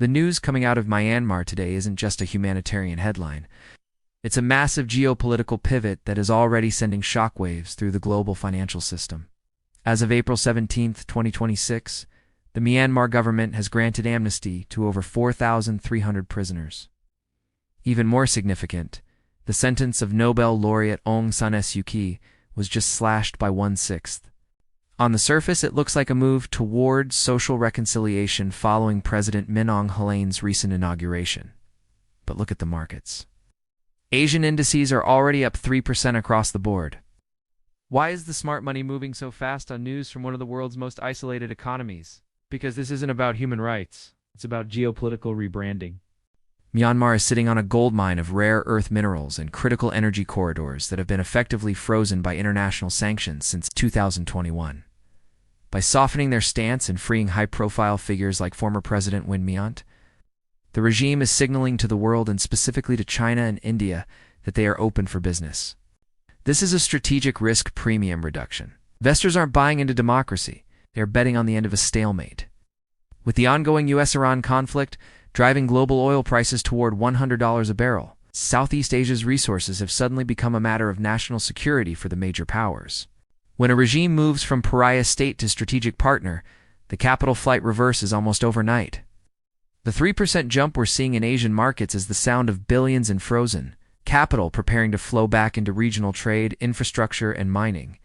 The news coming out of Myanmar today isn't just a humanitarian headline. It's a massive geopolitical pivot that is already sending shockwaves through the global financial system. As of April 17, 2026, the Myanmar government has granted amnesty to over 4,300 prisoners. Even more significant, the sentence of Nobel laureate Aung San Suu Kyi was just slashed by 1/6. On the surface, it looks like a move toward social reconciliation following President Min Aung Hlaing's recent inauguration. But look at the markets. Asian indices are already up 3% across the board. Why is the smart money moving so fast on news from one of the world's most isolated economies? Because this isn't about human rights. It's about geopolitical rebranding. Myanmar is sitting on a goldmine of rare earth minerals and critical energy corridors that have been effectively frozen by international sanctions since 2021. By softening their stance and freeing high-profile figures like former President Win Myint, the regime is signaling to the world, and specifically to China and India, that they are open for business. This is a strategic risk premium reduction. Investors aren't buying into democracy. They are betting on the end of a stalemate. With the ongoing U.S.-Iran conflict driving global oil prices toward $100 a barrel, Southeast Asia's resources have suddenly become a matter of national security for the major powers. When a regime moves from pariah state to strategic partner, the capital flight reverses almost overnight. The 3% jump we're seeing in Asian markets is the sound of billions in frozen capital preparing to flow back into regional trade, infrastructure, and mining.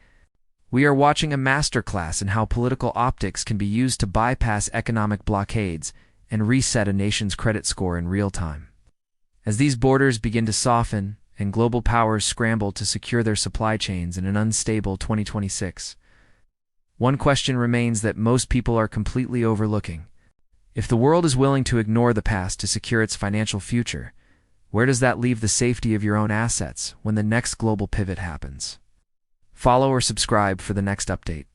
We are watching a masterclass in how political optics can be used to bypass economic blockades and reset a nation's credit score in real time. As these borders begin to soften and global powers scramble to secure their supply chains in an unstable 2026, one question remains that most people are completely overlooking. If the world is willing to ignore the past to secure its financial future, where does that leave the safety of your own assets when the next global pivot happens? Follow or subscribe for the next update.